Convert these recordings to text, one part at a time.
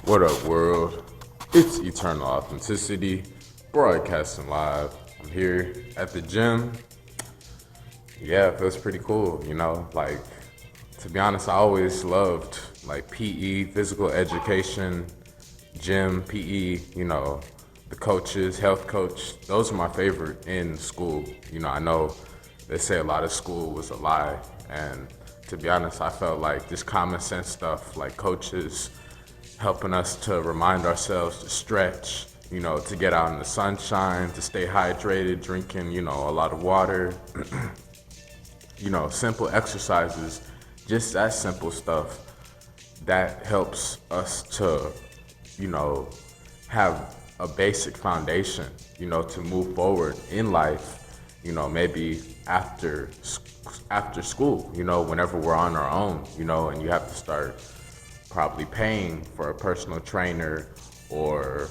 What up, world? It's Eternal Authenticity, broadcasting live. I'm here at the gym. Yeah, it feels pretty cool, Like, to be honest, I always loved like PE, physical education, gym, PE, the coaches, health coach. Those are my favorite in school. I know they say a lot of school was a lie. And to be honest, I felt like just common sense stuff, like coaches helping us to remind ourselves to stretch, to get out in the sunshine, to stay hydrated, drinking, a lot of water, simple exercises, just that simple stuff that helps us to, you know, have a basic foundation, to move forward in life, maybe after school, whenever we're on our own, and you have to start probably paying for a personal trainer or,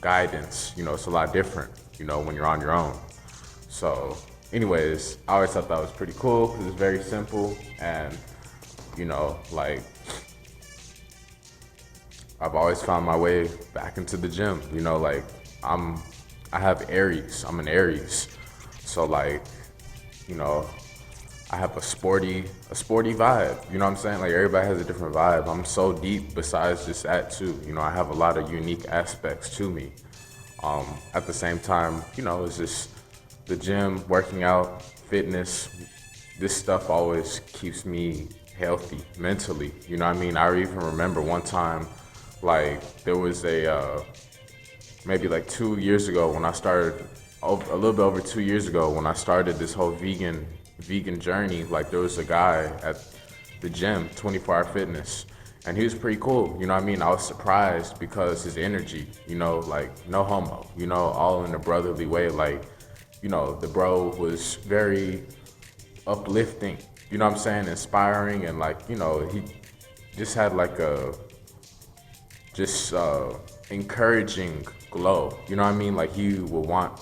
guidance. It's a lot different, when you're on your own. So anyways, I always thought that was pretty cool because it's very simple and, like I've always found my way back into the gym, like I have Aries, I'm an Aries. So like, you know, I have a sporty vibe. You know what I'm saying? Like everybody has a different vibe. I'm so deep besides just that too. I have a lot of unique aspects to me. At the same time, it's just the gym, working out, fitness, this stuff always keeps me healthy mentally. You know what I mean? I even remember one time, like there was maybe like 2 years ago when I started, a little bit over 2 years ago when I started this whole vegan journey. Like there was a guy at the gym, 24 Hour Fitness, and he was pretty cool. You know what I mean? I was surprised because his energy, like no homo, all in a brotherly way. Like, the bro was very uplifting, you know what I'm saying? Inspiring, and like, he just had like a just encouraging glow. You know what I mean? Like he would want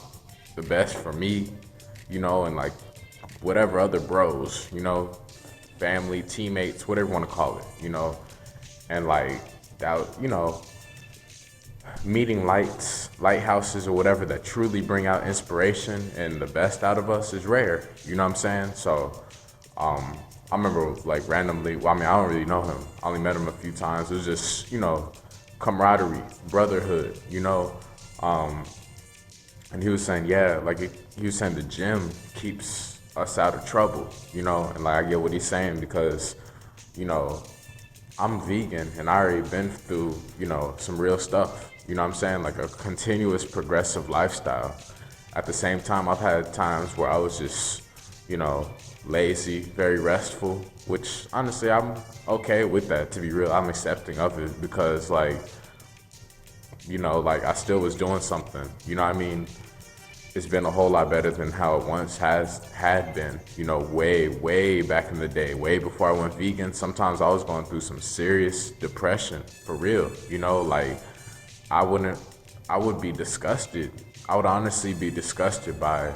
the best for me, and like whatever other bros, family, teammates, whatever you want to call it, and like that, meeting lighthouses or whatever that truly bring out inspiration and the best out of us is rare. You know what I'm saying? So, I remember like randomly, well, I mean, I don't really know him. I only met him a few times. It was just, camaraderie, brotherhood, and he was saying, yeah, like he was saying the gym keeps us out of trouble, and like I get what he's saying because, I'm vegan and I already been through, some real stuff, what I'm saying? Like a continuous progressive lifestyle. At the same time, I've had times where I was just, lazy, very restful, which honestly, I'm okay with that, to be real. I'm accepting of it because like, like I still was doing something, what I mean? It's been a whole lot better than how it once had been, way back in the day, way before I went vegan. Sometimes I was going through some serious depression, for real, like I would be disgusted. I would honestly be disgusted by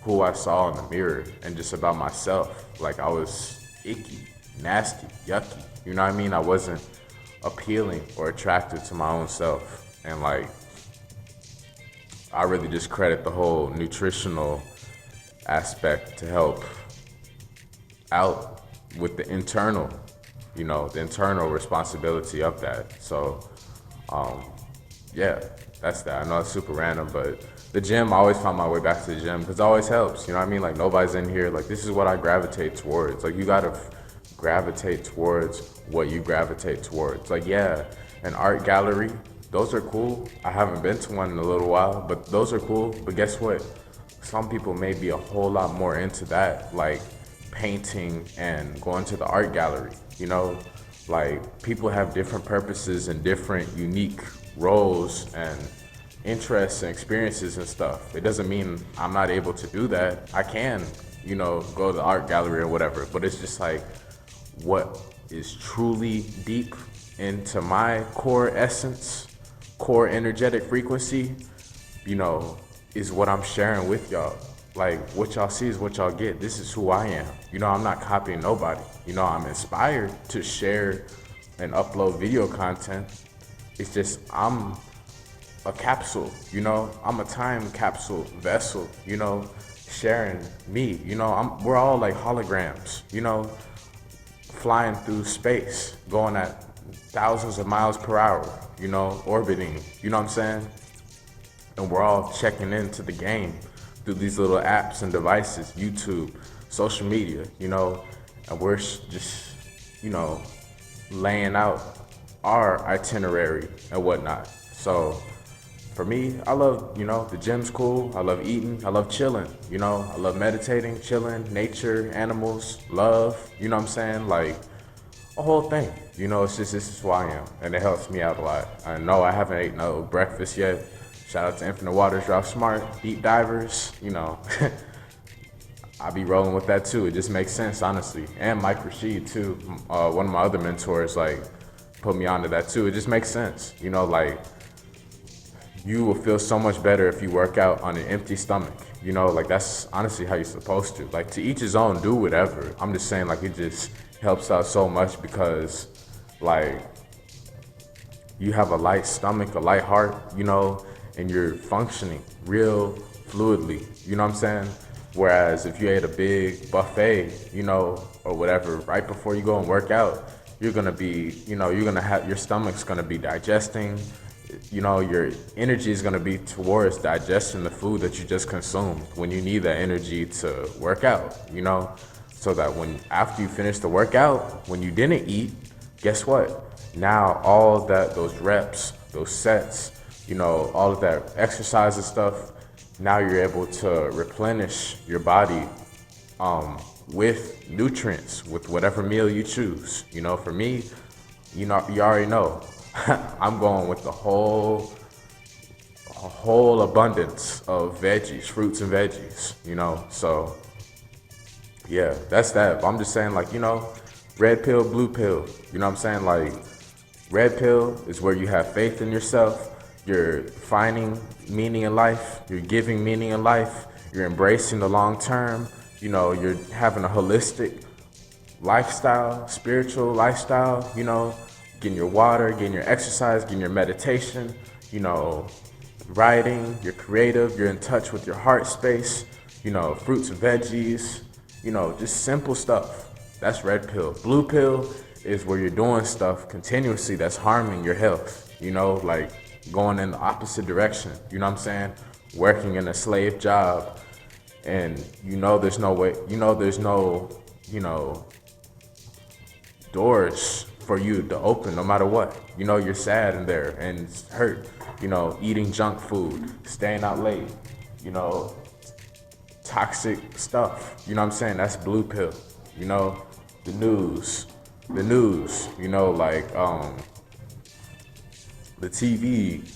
who I saw in the mirror and just about myself. Like I was icky, nasty, yucky, you know what I mean? I wasn't appealing or attracted to my own self. And like, I really just credit the whole nutritional aspect to help out with the internal, the internal responsibility of that. So, yeah, that's that. I know it's super random, but the gym, I always found my way back to the gym because it always helps. You know what I mean? Like nobody's in here. Like this is what I gravitate towards. Like you gotta gravitate towards what you gravitate towards. Like yeah, an art gallery, those are cool. I haven't been to one in a little while, but those are cool. But guess what? Some people may be a whole lot more into that, like painting and going to the art gallery, Like people have different purposes and different unique roles and interests and experiences and stuff. It doesn't mean I'm not able to do that. I can, go to the art gallery or whatever, but it's just like what is truly deep into my core essence, core energetic frequency, is what I'm sharing with y'all. Like what y'all see is what y'all get. This is who I am. I'm not copying nobody. I'm inspired to share and upload video content, It's just I'm a capsule, you know. I'm a time capsule vessel, you know, sharing me, you know. We're all like holograms, you know, flying through space, going at thousands of miles per hour, you know, orbiting, you know what I'm saying? And we're all checking into the game through these little apps and devices, YouTube, social media, you know, and we're just, you know, laying out our itinerary and whatnot. So for me, I love, you know, the gym's cool. I love eating. I love chilling, you know. I love meditating, chilling, nature, animals, love, you know what I'm saying? Like a whole thing, you know. It's just, this is who I am, and it helps me out a lot. I know I haven't ate no breakfast yet. Shout out to Infinite Waters, Drop Smart, Deep Divers, you know. I be rolling with that too. It just makes sense, honestly. And Mike Rashid too, one of my other mentors, like put me onto that too. It just makes sense, you know. Like you will feel so much better if you work out on an empty stomach, you know. Like that's honestly how you're supposed to. Like to each his own, do whatever. I'm just saying, like it just helps out so much because, like, you have a light stomach, a light heart, you know, and you're functioning real fluidly, you know what I'm saying? Whereas if you ate a big buffet, you know, or whatever, right before you go and work out, you're gonna be, you know, you're gonna have, your stomach's gonna be digesting, you know, your energy is gonna be towards digesting the food that you just consumed when you need that energy to work out, you know? So that when, after you finish the workout, when you didn't eat, guess what? Now all that, those reps, those sets, you know, all of that exercise and stuff, now you're able to replenish your body with nutrients, with whatever meal you choose. You know, for me, you know, you already know, I'm going with a whole abundance of veggies, fruits and veggies, you know. So yeah, that's that. But I'm just saying, like, you know, red pill, blue pill, you know what I'm saying? Like, red pill is where you have faith in yourself. You're finding meaning in life. You're giving meaning in life. You're embracing the long term. You know, you're having a holistic lifestyle, spiritual lifestyle, you know, getting your water, getting your exercise, getting your meditation, you know, writing, you're creative, you're in touch with your heart space, you know, fruits and veggies, you know, just simple stuff. That's red pill. Blue pill is where you're doing stuff continuously that's harming your health, you know, like going in the opposite direction, you know what I'm saying? Working in a slave job, and you know there's no way, you know there's no, you know, doors for you to open no matter what. You know, you're sad in there and it's hurt, you know, eating junk food, staying out late, you know, toxic stuff, you know what I'm saying? That's blue pill. You know, the news, you know, like the TV,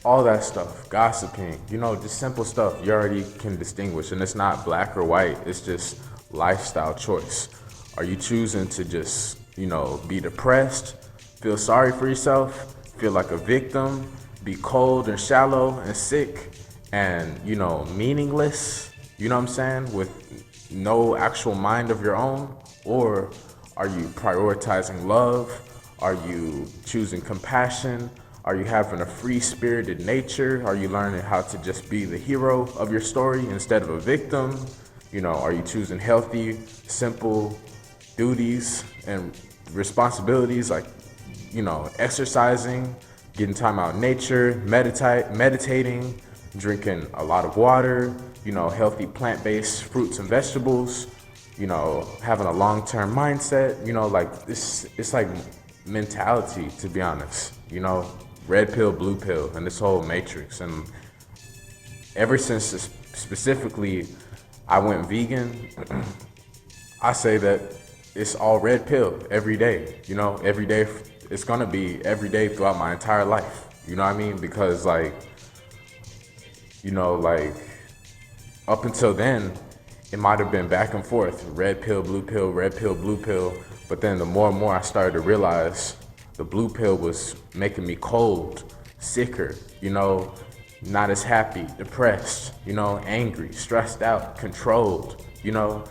all that stuff, gossiping, you know, just simple stuff you already can distinguish. And it's not black or white, it's just lifestyle choice. Are you choosing to just, you know, be depressed, feel sorry for yourself, feel like a victim, be cold and shallow and sick and, you know, meaningless, you know what I'm saying, with no actual mind of your own? Or are you prioritizing love? Are you choosing compassion? Are you having a free-spirited nature? Are you learning how to just be the hero of your story instead of a victim? You know, are you choosing healthy, simple duties and responsibilities like, you know, exercising, getting time out in nature, meditating, drinking a lot of water, you know, healthy plant-based fruits and vegetables, you know, having a long-term mindset, you know, like this, it's like mentality, to be honest, you know, red pill, blue pill, and this whole matrix. And ever since specifically I went vegan, I say that it's all red pill every day, you know, every day. It's gonna be every day throughout my entire life, you know what I mean? Because like, you know, like up until then, it might have been back and forth, red pill, blue pill, red pill, blue pill. But then the more and more I started to realize the blue pill was making me cold, sicker, you know, not as happy, depressed, you know, angry, stressed out, controlled, you know.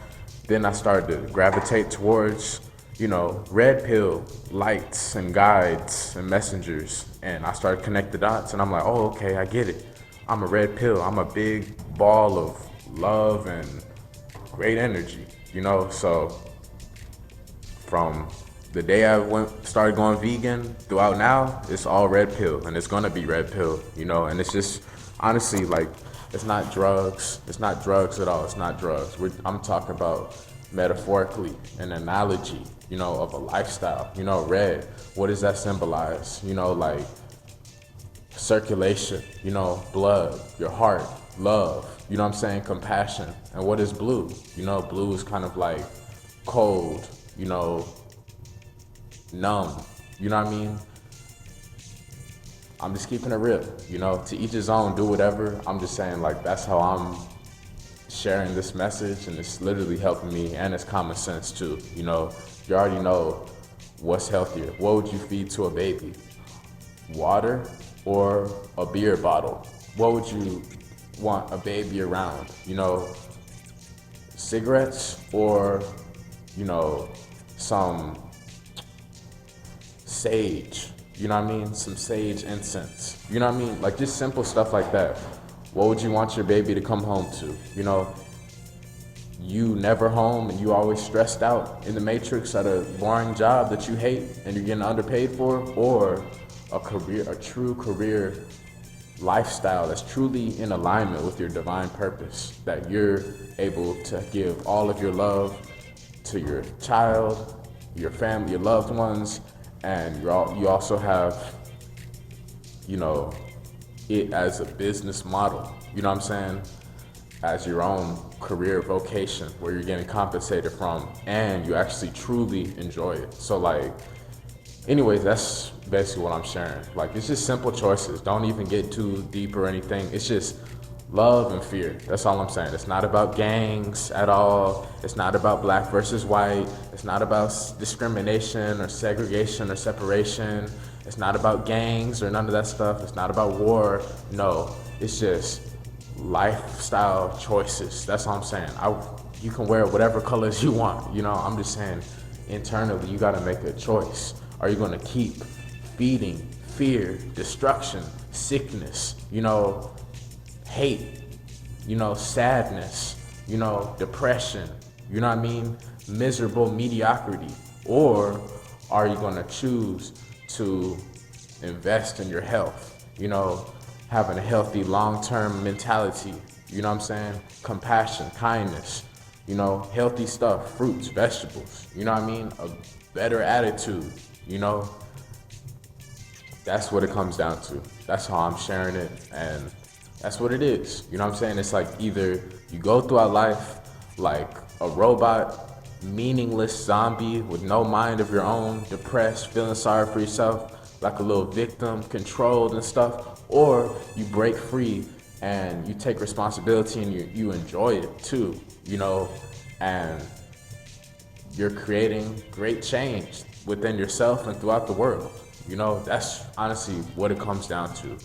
Then I started to gravitate towards, red pill, lights and guides and messengers. And I started to connect the dots and I'm like, oh, okay, I get it. I'm a red pill. I'm a big ball of love and great energy, So from the day I started going vegan throughout now, it's all red pill and it's gonna be red pill, and it's just honestly like, it's not drugs. It's not drugs at all. It's not drugs. I'm talking about metaphorically an analogy, of a lifestyle. Red, what does that symbolize? Like circulation, blood, your heart, love, what I'm saying? Compassion. And what is blue? Blue is kind of like cold, numb, you know what I mean? I'm just keeping it real, to each his own, do whatever. I'm just saying, like, that's how I'm sharing this message, and it's literally helping me, and it's common sense too. You already know what's healthier. What would you feed to a baby? Water or a beer bottle? What would you want a baby around? Cigarettes or, some sage, some sage incense, like just simple stuff like that. What would you want your baby to come home to? You never home and you always stressed out in the matrix at a boring job that you hate and you're getting underpaid for, or a true career lifestyle that's truly in alignment with your divine purpose, that you're able to give all of your love to your child, your family, your loved ones, and you also have, it as a business model, what I'm saying? As your own career vocation where you're getting compensated from and you actually truly enjoy it. So like, anyways, that's basically what I'm sharing. Like, it's just simple choices. Don't even get too deep or anything. It's just love and fear. That's all I'm saying. It's not about gangs at all. It's not about black versus white. It's not about discrimination or segregation or separation. It's not about gangs or none of that stuff. It's not about war. No, it's just lifestyle choices. That's all I'm saying. You can wear whatever colors you want. I'm just saying internally you got to make a choice. Are you going to keep feeding fear, destruction, sickness, hate, sadness, depression, miserable mediocrity? Or are you going to choose to invest in your health, having a healthy long-term mentality, compassion, kindness, healthy stuff, fruits, vegetables, a better attitude, that's what it comes down to. That's how I'm sharing it, and that's what it is. It's like either you go throughout life like a robot, meaningless zombie with no mind of your own, depressed, feeling sorry for yourself, like a little victim, controlled and stuff, or you break free and you take responsibility and you enjoy it too, and you're creating great change within yourself and throughout the world. That's honestly what it comes down to.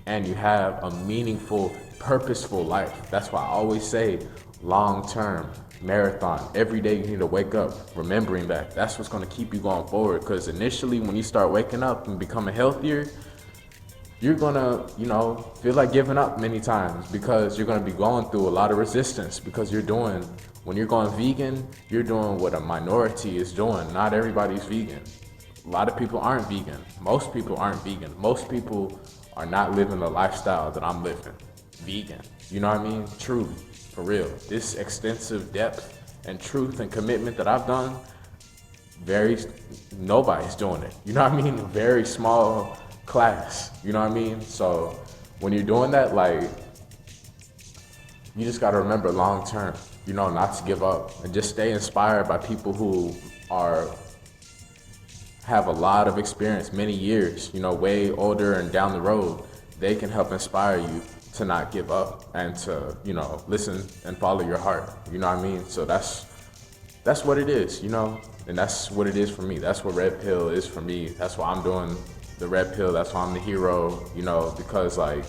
And you have a meaningful, purposeful life. That's why I always say long-term, marathon. Every day you need to wake up remembering that. That's what's going to keep you going forward. Because initially when you start waking up and becoming healthier, you're going to, feel like giving up many times because you're going to be going through a lot of resistance because when you're going vegan, you're doing what a minority is doing. Not everybody's vegan. A lot of people aren't vegan. Most people aren't vegan. Most people are not living the lifestyle that I'm living. Vegan. You know what I mean? Truly. For real. This extensive depth and truth and commitment that I've done, nobody's doing it. You know what I mean? Very small class. You know what I mean? So when you're doing that, like, you just got to remember long term, not to give up and just stay inspired by people who have a lot of experience, many years, way older and down the road. They can help inspire you to not give up and to, listen and follow your heart. You know what I mean? So that's what it is, and that's what it is for me. That's what Red Pill is for me. That's why I'm doing the Red Pill. That's why I'm the hero, because like,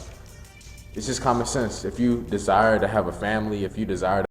it's just common sense. If you desire to have a family, if you desire